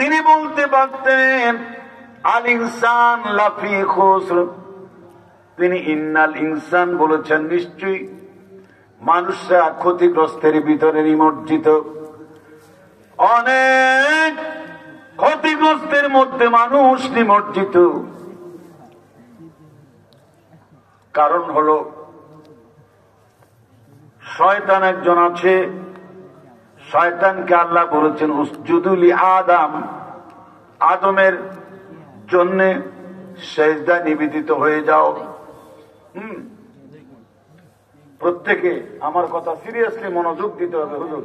তিনি বলতে পারতেন আল ইনসান লাফি খুসর, তিনি ইন্নাল ইনসান বলেছেন নিশ্চয়ই মানুষরা ক্ষতিগ্রস্তের ভিতরে নিমজ্জিত। অনেক ক্ষতিগ্রস্তের মধ্যে মানুষ নিমজ্জিত। কারণ হলো শয়তান একজন আছে, শয়তানকে আল্লাহ বলেছেন উসজুদু লি আদম, আদমের জন্য সেজদা নিবেদিত হয়ে যাও। প্রত্যেকে আমার কথা সিরিয়াসলি মনোযোগ দিতে হবে। হুজুর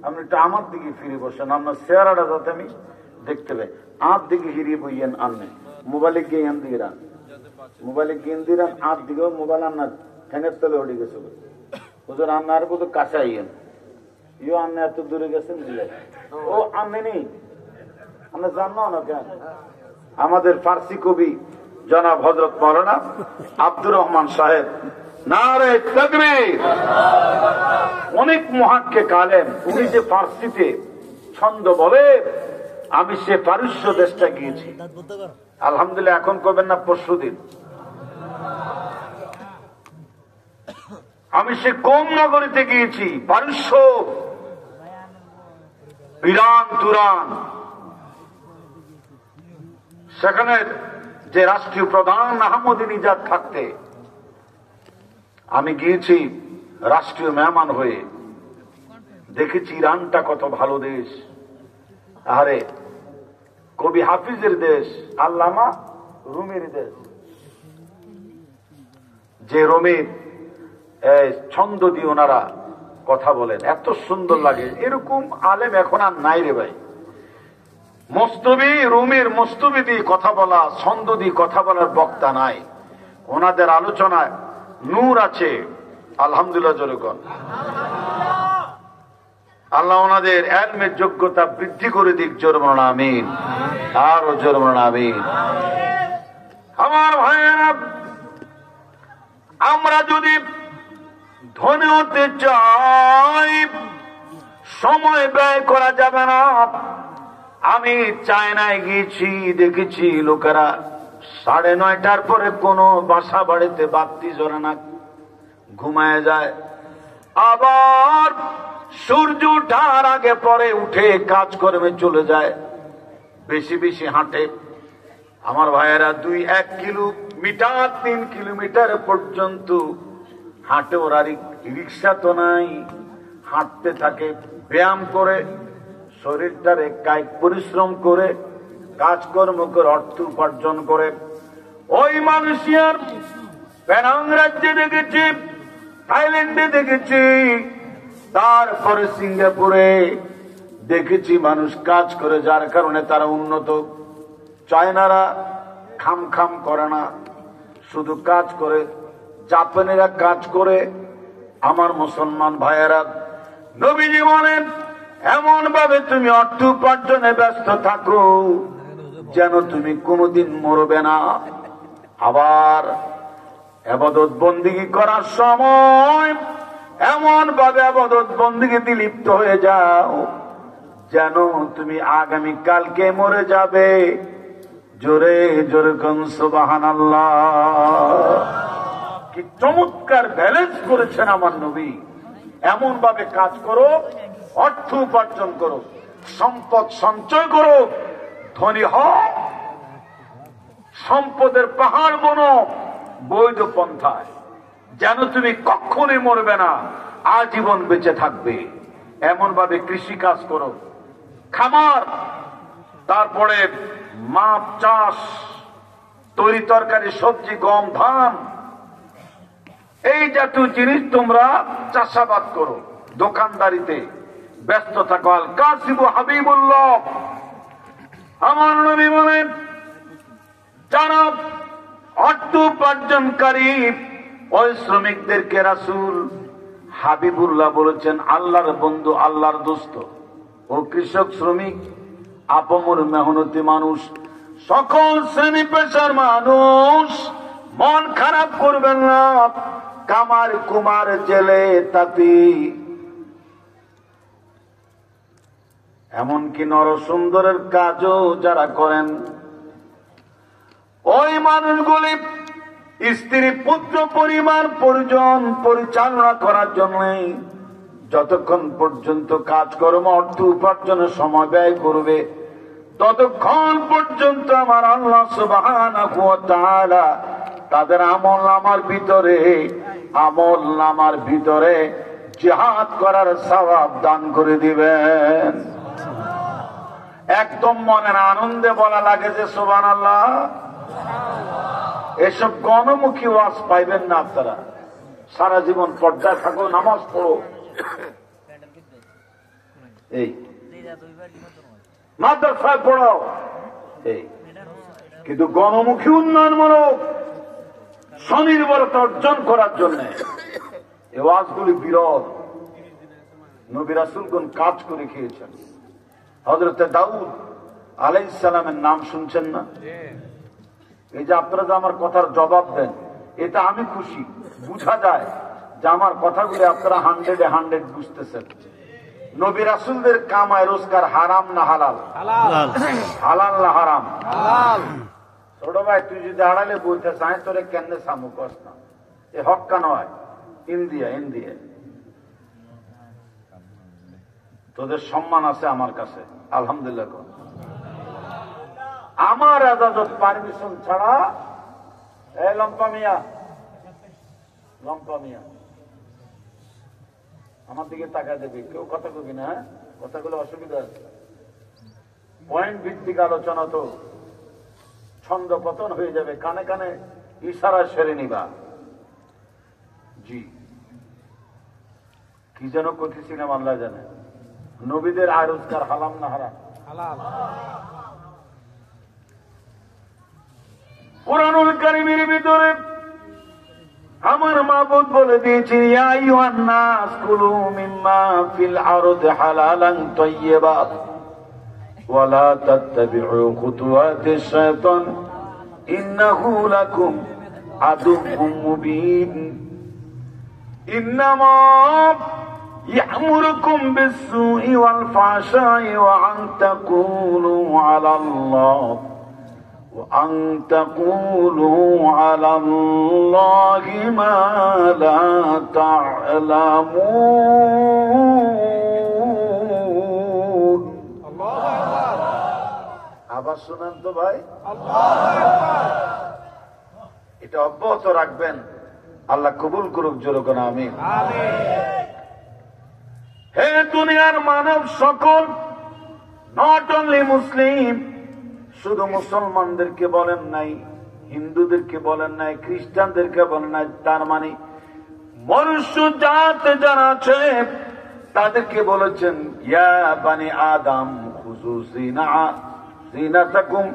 আপনি একটু আমার দিকে ফিরে বসেন, আপনার চেহারাটা যাতে আমি দেখতে পাই। আর দিকে হিরিয়ে বইয়েন, আনলে মোবাইলে গিয়ে এন দিকে রান, মোবাইলে গেন দিরান আর দিকেও মোবাইল আন্নার ঠেঙের তলে উঠে গেছে। হুজুর আন্নার বোধ কাছে আইয়েন, ইও আন্না এত দূরে গেছেন দিলে ও আনলে নেই, আমরা জানো না কেন। আমাদের ফার্সি কবি জনাব হযরত মাওলানা আব্দুর রহমান সাহেব, নারে তাকবীর, অনেক মুহাক্কিক আলেম, উনি যে ফার্সিতে ছন্দ বলে, আমি সে পারস্য দেশটা গিয়েছি আলহামদুলিল্লাহ। এখন করবেন না পরশুদিন, আমি সে কোন নগরীতে গিয়েছি, পারস্য, ইরান, তুরান। সেখানে যে রাষ্ট্রীয় প্রধান আহমদিনিজাদ থাকতে আমি গিয়েছি রাষ্ট্রীয় মেহমান হয়ে। দেখেছি ইরানটা কত ভালো দেশ, আরে কবি হাফিজের দেশ, আল্লামা রুমির দেশ। যে রুমির ছন্দ দিয়ে ওনারা কথা বলেন, এত সুন্দর লাগে। এরকম আলেম এখন আর নাই রে ভাই। মস্তবি রুমির মস্তবি দিয়ে কথা বলা, ছন্দ দিয়ে কথা বলার বক্তা নাই। ওনাদের আলোচনায় নূর আছে আলহামদুলিল্লাহ। জনগণ আল্লাহ ওনাদের ইলমের যোগ্যতা বৃদ্ধি করে দিক, জোরে বলুন আমিন, আরো জোরে বলুন আমিন। আমার ভাইয়েরা, আমরা যদি ধনী হতে চাই সময় ব্যয় করা যাবে না। আমি চায়নায় গিয়েছি, দেখেছি লোকেরা 9:30টার পরে কোনো বাসা বাড়িতে বাতি জ্বলে না, ঘুমায় যায়। আবার সূর্য ওঠার আগে পরে উঠে কাজকর্মে চলে যায়, বেশি বেশি হাঁটে। আমার ভাইয়েরা 2-1 কিলোমিটার 3 কিলোমিটার পর্যন্ত হাঁটে। ওরা রিক্সা তো নাই, হাঁটতে থাকে, ব্যায়াম করে, শরীরটারে কায়িক পরিশ্রম করে, কাজকর্ম করে, অর্থ উপার্জন করে। ওই মানুষের পেনাং রাজ্যে দেখেছি, থাইল্যান্ডে দেখেছি, তারপরে সিঙ্গাপুরে দেখেছি মানুষ কাজ করে, যার কারণে তারা উন্নত। চায়নারা খাম খাম করে না, শুধু কাজ করে। জাপানিরা কাজ করে। আমার মুসলমান ভাইয়েরা, নবীজি বলেন এমন ভাবে তুমি অর্থ উপার্জনে ব্যস্ত থাকো যেন তুমি কোনোদিন মরবে না। আবার ইবাদত বন্দেগী করার সময় এমন ভাবে ইবাদত বন্দেগীতে লিপ্ত হয়ে যাও যেন তুমি আগামী কালকে মরে যাবে। জোরে জোরে কোন সুবহানাল্লাহ। কি চমৎকার ব্যালেন্স করেছেন আমার নবী। এমন ভাবে কাজ করো, অর্থ উপার্জন করো, সম্পদ সঞ্চয় করো, ধনী হও, সম্পদের পাহাড় বনো বৈধ পন্থায়, যেন তুমি কখনোই মরবে না, আজীবন বেঁচে থাকবে। এমন ভাবে কৃষি কাজ করো, খামার, তারপরে মাছ চাষ, তরি তরকারি, সবজি, গম, ধান, এই জাতীয় জিনিস তোমরা চাষাবাদ করো, দোকানদারিতে ব্যস্ত থাকো। আল কাসিবু হাবিবুল্লাহ। আমার নবী বলেন যারা অর্থ উপার্জনকারী ওই শ্রমিকদেরকে রাসূল হাবিবুল্লাহ বলেছেন আল্লাহর বন্ধু, আল্লাহর দোস্ত। ও কৃষক, শ্রমিক, আপমর মেহনতি মানুষ, সকল শ্রেণী পেশার মানুষ মন খারাপ করবেন না। কামার, কুমার, জেলে, তাঁতি, এমনকি নরসুন্দরের কাজও যারা করেন, ওই মানুষগুলি স্ত্রী, পুত্র, পরিবার, পরিজন পরিচালনা করার জন্য যতক্ষণ পর্যন্ত কাজকর্ম, অর্থ উপার্জনের সময় ব্যয় করবে, ততক্ষণ পর্যন্ত আমার আল্লাহ সুবহানাহু ওয়া তাআলা তাদের আমল নামার ভিতরে জিহাদ করার সওয়াব দান করে দিবেন। একদম মনের আনন্দে বলা লাগে যে সুবহানাল্লাহ। এসব গণমুখী ওয়াজ পাইবেন না আপনারা। সারা জীবন পর্দায় থাকো, নামাজ পড়ো, এই মাদ্রাসায় পড়াও, এই কিন্তু গণমুখী উন্নয়নমূলক স্বনির্ভরতা অর্জন করার জন্য এই ওয়াজগুলি বিরল। নবী রাসূলগণ কাজ করে খেয়েছেন। হযরত দাউদ আলাইহিস সালামের নাম শুনছেন না? এই যে আপনারা যে আমার কথার জবাব দেন, এটা আমি খুশি। বুঝা যায় যে আমার কথাগুলি আপনারা 100 বুঝতেছেন। নবী রাসূলদের কামায় রোজগার হারাম না হালাল? হালাল না হারাম? ছোট ভাই, তুই যদি আড়ালে বলতে চাই তোরে কেন সামু কস না? এ হক্কা নয়, ইন্ডিয়া তোদের সম্মান আছে আমার কাছে, আলহামদুলিল্লাহ। আমার এজাজত পারমিশন ছাড়া লম্পা মিয়া আমার দিকে টাকা দেবে, কেউ কথা কবি না, কথাগুলো অসুবিধা আছে। পয়েন্ট ভিত্তিক আলোচনা তো ছন্দ পতন হয়ে যাবে, কানে কানে ইশারা সেরে নিবা। জি, কি যেন কথিছিলাম আল্লাহ জানে। নবীদের আয় রোজগার হালাম না হারাম? কুরআনুল কারীমের ভিতরে আমার মাবুদ বলে দিয়েছি, ইয়া আইয়ুহান নাস কুলু মিম্মা ফিল আরদি হালালান তাইয়্যিবা ওয়া লা তাত্তাবিউ খুতুওয়াতিশ শাইতান ইন্নাহু লাকুম আদুউম মুবিন। ইন্নামা ইয়া'মুরুকুম বিস-সুই ওয়াল ফাহশাই ওয়া আন তাকুলু আলাল্লাহ وأن تقولوا على الله ما لا تعلمون। আবার শুনেন তো ভাই, এটা অব্যাহত রাখবেন। আল্লাহ কবুল করুক, জোরে কোন আমিন। হে দুনিয়ার মানব সকল, নট অনলি মুসলিম, শুধু মুসলমানদেরকে বলেন নাই, হিন্দুদেরকে বলেন নাই, খ্রিস্টানদেরকে বলেন নাই, তার মানে মনুষ্য জাত যারা আছে তাদেরকে বলেছেন, ইয়া বানি আদম খুযু জিনাতাকুম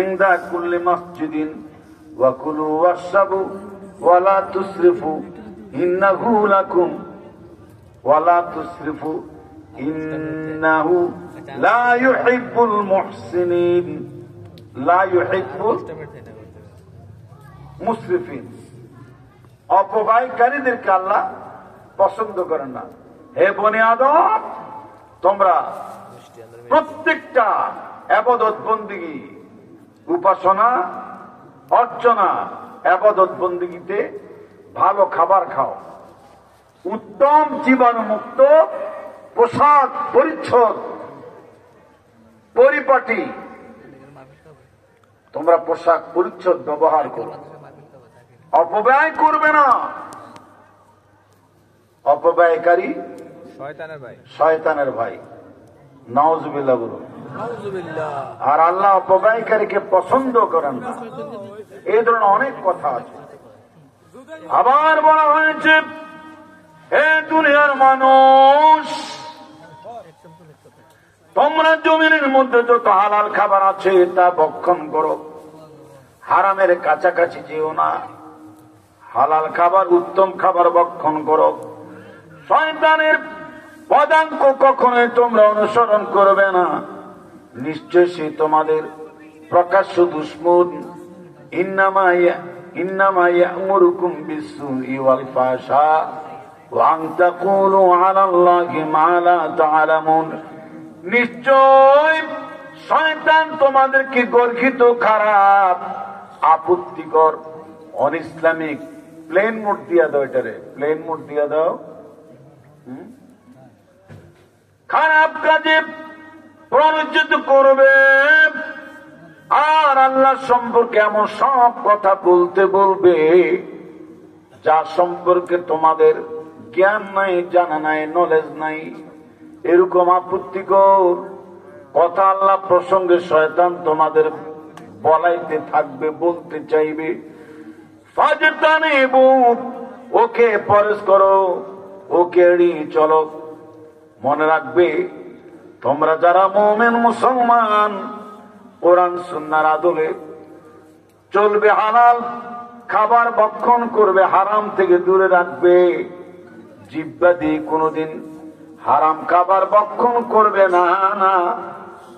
ইনদা কুল্লি মাসজিদিন ওয়া কুলু ওয়াশরাবু ওয়া লা তুসরিফু ইন্নাহু লাকুম ওয়া লা তুসরিফু ইন্নাহু লা ইউহিব্বুল মুহসিনিন লা ইউহিব্বুল মুসরিফিন। অপব্যয়কারীদেরকে আল্লাহ পছন্দ করেন না। হে বনি আদম, তোমরা প্রত্যেকটা ইবাদত বন্দেগী, উপাসনা অর্চনা, ইবাদত বন্দেগীতে ভালো খাবার খাও, উত্তম জীবাণুমুক্ত পোশাক পরিচ্ছদ পরিপাটি তোমরা পোশাক পরিচ্ছদ ব্যবহার করো, অপব্যয় করবে না। অপব্যয়কারী শয়তানের ভাই, নাউজুবিল্লাহ বলুন। আর আল্লাহ অপব্যয়কারীকে পছন্দ করেন না। এই ধরনের অনেক কথা আছে। আবার বলা হয়েছে, হে দুনিয়ার মানুষ, তোমরা জমিনের মধ্যে যত হালাল খাবার আছে তা ভক্ষণ করো, হারামের কাছাকাছি যেও না। হালাল খাবার, উত্তম খাবার ভক্ষণ করো। শয়তানের পদাঙ্ক কখনোই তোমরা অনুসরণ করবে না, নিশ্চয় সে তোমাদের প্রকাশ্য দুশমন। ইন্নামা ইয়া'মুরুকুম বিস-সুই ওয়াল ফাহশা ওয়া আন তাকুলু আলাল্লাহি মা লা তা'লামুন। নিশ্চয় শয়তান তোমাদেরকে গর্হিত খারাপ আপত্তিকর অন ইসলামিক প্লেন মোড দিয়া দাও, এটারে প্লেন মোড দিয়া দাও, খারাপ কাজে প্ররোচিত করবে আর আল্লাহ সম্পর্কে এমন সব কথা বলতে বলবে যা সম্পর্কে তোমাদের জ্ঞান নাই, জানা নাই, নলেজ নাই। এরকম আপত্তিকর কথা আল্লাহ প্রসঙ্গে শয়তান তোমাদের বলাইতে থাকবে, বলতে চাইবে। ফাজতানিবু, ওকে পরহেজ করো, ওকে এড়িয়ে চলো। মনে রাখবে তোমরা যারা মুমিন মুসলমান, কোরআন সুন্নাহর আদলে চলবে, হালাল খাবার ভক্ষণ করবে, হারাম থেকে দূরে রাখবে, জিহ্বা দিয়ে কোনদিন হারাম খাবার ভক্ষণ করবে না।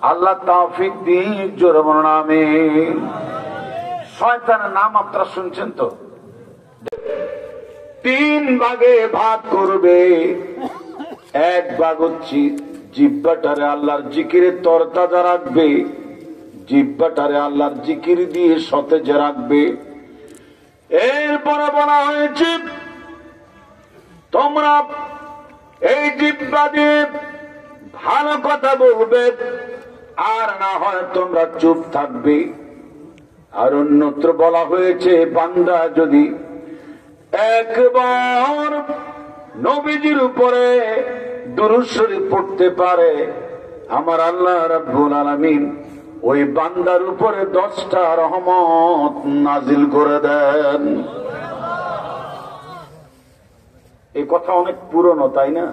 আল্লাহ তৌফিক দিন, জোরে বলুন আমিন। শয়তানের নাম আপনারা শুনছেন তো, 3 ভাগে ভাগ করবে। এক ভাগ হচ্ছে জিহ্বাটারে আল্লাহর জিকিরে তরতাজা রাখবে, জিহ্বাটারে আল্লাহর জিকির দিয়ে সতেজ রাখবে। এরপরে বলা হয়েছে তোমরা এই জিহ্বা দিয়ে ভালো কথা বলবে, আর না হয় তোমরা চুপ থাকবে। আর অন্যত্র বলা হয়েছে বান্দা যদি একবার নবীজির উপরে দুরূদ শরীফ পড়তে পারে, আমার আল্লাহ রাব্বুল আলামিন ওই বান্দার উপরে 10টা রহমত নাজিল করে দেন। এই কথা অনেক পুরনো, তাই না?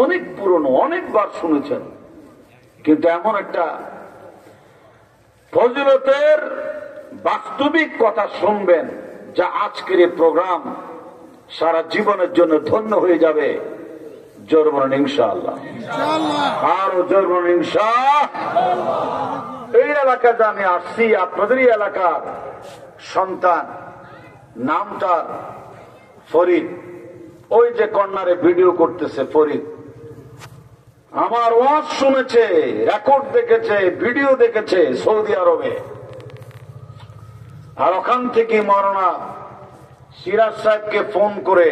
অনেক পুরনো, অনেকবার শুনেছেন, কিন্তু এমন একটা ফজিলতের বাস্তবিক কথা শুনবেন যা আজকের এই প্রোগ্রাম সারা জীবনের জন্য ধন্য হয়ে যাবে। জোর বলেন ইনশাআল্লাহ, আরো জোর বলেন ইনশাআল্লাহ। এই এলাকাতে আমি আসছি, আপনাদেরই এলাকার সন্তান, নামটা ফরিদ। ওই যে কর্নারে ভিডিও করতেছে ফরিদ, আমার ওয়াজ শুনেছে, রেকর্ড দেখেছে, ভিডিও দেখেছে সৌদি আরবে। আর ওখান থেকে মৌলানা সিরাজ সাহেবকে ফোন করে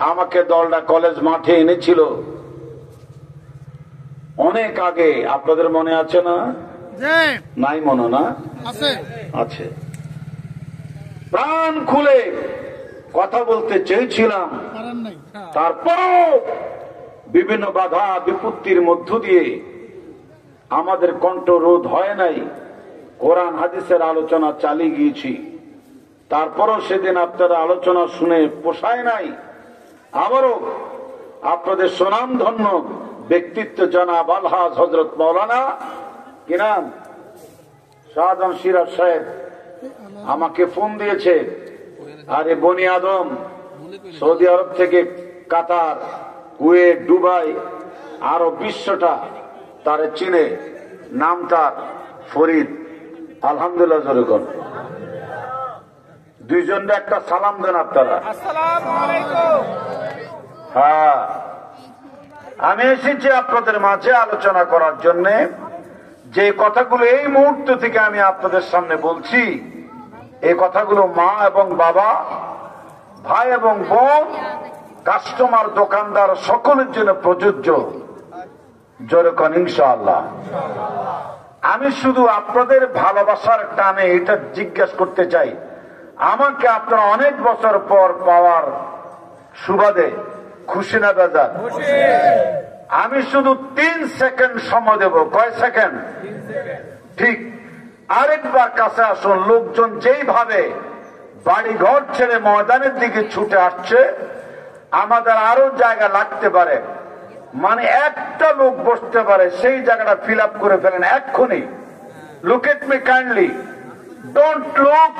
আমাকে দলটা কলেজ মাঠে এনেছিল অনেক আগে। আপনাদের মনে আছে না? নাই মনে না? আছে। প্রাণ খুলে কথা বলতে চেয়েছিলাম, তারপরও বিভিন্ন বাধা বিপত্তির মধ্য দিয়ে আমাদের কণ্ঠ রোধ হয় নাই। কোরআন হাদিসের আলোচনা চালিয়ে গিয়েছি, তারপরও সেদিন আপনারা আলোচনা শুনে পোষায় নাই। আবারও আপনাদের সুনাম ধন্য ব্যক্তিত্ব জনাব আলহাজ হযরত মাওলানা কি নাম শাহজাহান সিরাজ সাহেব আমাকে ফোন দিয়েছে। আরে বনি আদম সৌদি আরব থেকে কাতার, কুয়েত, দুবাই, আরো বিশ্বটা তারে চিনে। নাম তার ফরিদ। আলহামদুলিল্লাহ জোরেগণ। দুইজনকে একটা সালাম দেন আপনারা। আসসালামু আলাইকুম। হ্যাঁ, আমি এসেছি আপনাদের মাঝে আলোচনা করার জন্য। যে কথাগুলো এই মুহূর্ত থেকে আমি আপনাদের সামনে বলছি, এই কথাগুলো মা এবং বাবা, ভাই এবং বোন, কাস্টমার, দোকানদার সকলের জন্য প্রযোজ্য। যেরকম ইনশাআল্লাহ। আমি শুধু আপনাদের ভালোবাসার টানে এটা জিজ্ঞেস করতে চাই, আমাকে আপনারা অনেক বছর পর পাওয়ার সুবাদে খুশি না বেজার? আমি শুধু 3 সেকেন্ড সময় দেব। কয় সেকেন্ড? ঠিক। আরেকবার কাছে আসুন। লোকজন যেইভাবে বাড়ি ঘর ছেড়ে ময়দানের দিকে ছুটে আসছে, আমাদের আরো জায়গা লাগতে পারে, মানে একটা লোক বসতে পারে, সেই জায়গাটা ফিল আপ করে ফেলেন এক্ষুনি। Look at me kindly, don't look.